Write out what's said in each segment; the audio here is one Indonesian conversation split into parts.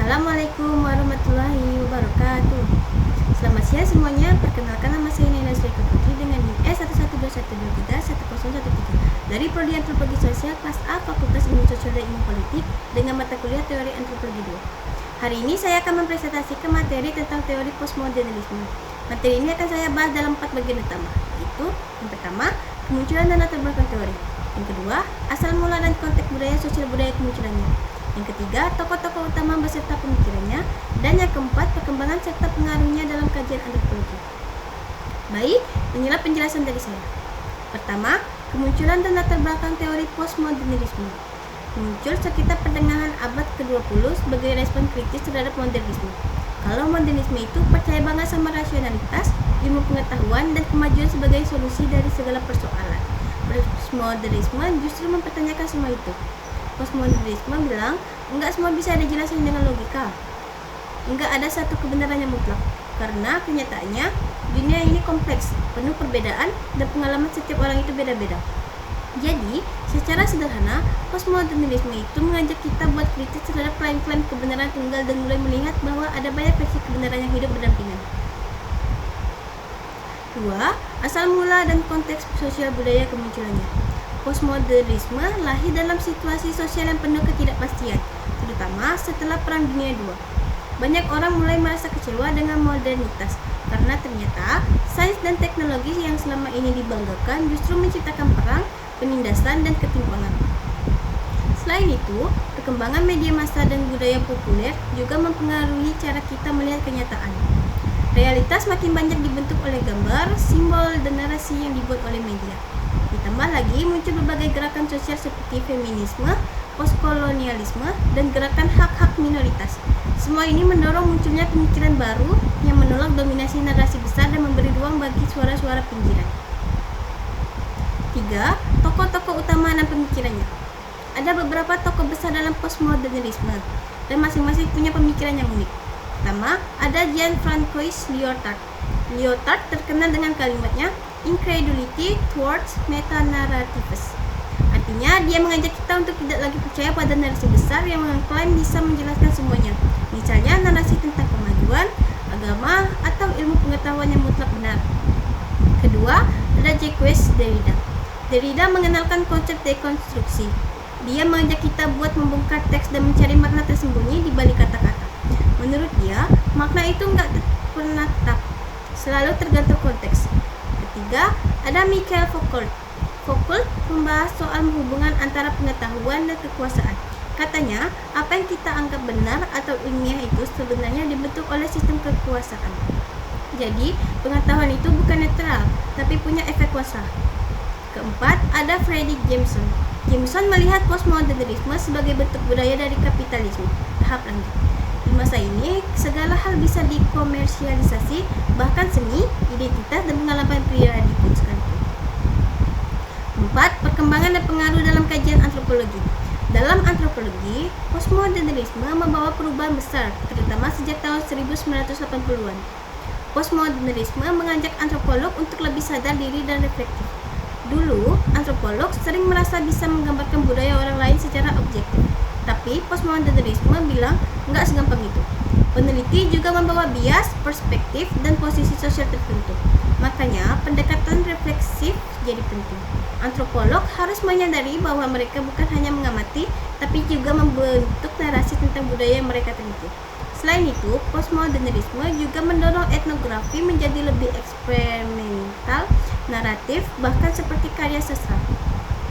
Assalamualaikum warahmatullahi wabarakatuh. Selamat siang semuanya. Perkenalkan, nama saya Nina Sri Putri dengan NIM S1121231013 dari Prodi Antropologi Sosial kelas A Fakultas Ilmu Sosial dan Ilmu Politik dengan mata kuliah Teori Antropologi 2. Hari ini saya akan mempresentasikan materi tentang teori postmodernisme. Materi ini akan saya bahas dalam 4 bagian utama, yaitu yang pertama, kemunculan dan latar belakang teori. Yang kedua, asal mula dan konteks budaya sosial budaya kemunculannya. Yang ketiga, tokoh-tokoh utama beserta pemikirannya. Dan yang keempat, perkembangan serta pengaruhnya dalam kajian antropologi. Baik, inilah penjelasan dari saya. Pertama, kemunculan dan latar belakang teori postmodernisme. Muncul sekitar pertengahan abad ke-20 sebagai respon kritis terhadap modernisme. Kalau modernisme itu percaya banget sama rasionalitas, ilmu pengetahuan, dan kemajuan sebagai solusi dari segala persoalan. Postmodernisme justru mempertanyakan semua itu. Postmodernisme bilang, enggak semua bisa dijelasin dengan logika. Enggak ada satu kebenaran yang mutlak. Karena kenyataannya, dunia ini kompleks, penuh perbedaan, dan pengalaman setiap orang itu beda-beda. Jadi, secara sederhana, postmodernisme itu mengajak kita buat kritis terhadap klaim-klaim kebenaran tunggal dan mulai melihat bahwa ada banyak versi kebenaran yang hidup berdampingan. 2. Asal mula dan konteks sosial budaya kemunculannya. Postmodernisme lahir dalam situasi sosial yang penuh ketidakpastian, terutama setelah Perang Dunia II. Banyak orang mulai merasa kecewa dengan modernitas, karena ternyata sains dan teknologi yang selama ini dibanggakan justru menciptakan perang, penindasan, dan ketimpangan. Selain itu, perkembangan media massa dan budaya populer juga mempengaruhi cara kita melihat kenyataan. Realitas makin banyak dibentuk oleh gambar, simbol, dan narasi yang dibuat oleh media. Ditambah lagi muncul berbagai gerakan sosial seperti feminisme, postkolonialisme, dan gerakan hak-hak minoritas. Semua ini mendorong munculnya pemikiran baru yang menolak dominasi narasi besar dan memberi ruang bagi suara-suara pinggiran. 3. Tokoh-tokoh utama dan pemikirannya. Ada beberapa tokoh besar dalam postmodernisme, dan masing-masing punya pemikiran yang unik. Pertama, ada Jean-Francois Lyotard. Lyotard terkenal dengan kalimatnya incredulity towards meta-narratives. Artinya, dia mengajak kita untuk tidak lagi percaya pada narasi besar yang mengklaim bisa menjelaskan semuanya. Misalnya, narasi tentang kemajuan, agama, atau ilmu pengetahuan yang mutlak benar. Kedua, ada Jacques Derrida. Derrida mengenalkan konsep dekonstruksi. Dia mengajak kita buat membongkar teks dan mencari makna tersembunyi di balik kata-kata. Menurut dia, makna itu nggak pernah tetap, selalu tergantung konteks. Ketiga, ada Michael Foucault. Foucault membahas soal hubungan antara pengetahuan dan kekuasaan. Katanya, apa yang kita anggap benar atau ilmiah itu sebenarnya dibentuk oleh sistem kekuasaan. Jadi, pengetahuan itu bukan netral, tapi punya efek kuasa. Keempat, ada Fredrik Jameson. Jameson melihat postmodernisme sebagai bentuk budaya dari kapitalisme, tahap lanjut. Di masa ini, segala hal bisa dikomersialisasi, bahkan seni, identitas, dan pengalaman pribadi pun sekalipun. 4. Perkembangan dan pengaruh dalam kajian antropologi. Dalam antropologi, postmodernisme membawa perubahan besar, terutama sejak tahun 1980-an. Postmodernisme mengajak antropolog untuk lebih sadar diri dan reflektif. Dulu, antropolog sering merasa bisa menggambarkan budaya orang lain secara objektif. Tapi postmodernisme bilang nggak segampang itu. Peneliti juga membawa bias, perspektif, dan posisi sosial tertentu. Makanya pendekatan refleksif jadi penting. Antropolog harus menyadari bahwa mereka bukan hanya mengamati, tapi juga membentuk narasi tentang budaya yang mereka teliti. Selain itu, postmodernisme juga mendorong etnografi menjadi lebih eksperimental, naratif, bahkan seperti karya sastra.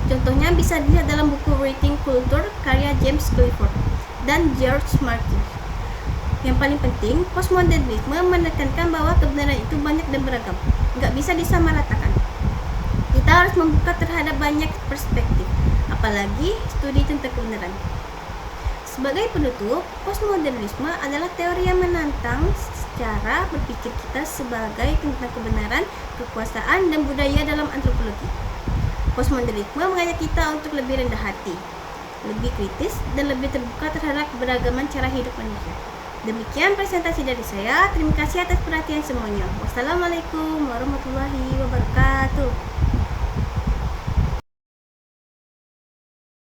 Contohnya bisa dilihat dalam buku Writing Culture karya James Clifford dan George Martin. Yang paling penting, postmodernisme menekankan bahwa kebenaran itu banyak dan beragam, nggak bisa disamaratakan. Kita harus membuka terhadap banyak perspektif, apalagi studi tentang kebenaran. Sebagai penutup, postmodernisme adalah teori yang menantang cara berpikir kita sebagai tentang kebenaran, kekuasaan, dan budaya dalam antropologi. Postmodernisme mengajak kita untuk lebih rendah hati, lebih kritis, dan lebih terbuka terhadap keberagaman cara hidup manusia. Demikian presentasi dari saya. Terima kasih atas perhatian semuanya. Wassalamualaikum warahmatullahi wabarakatuh.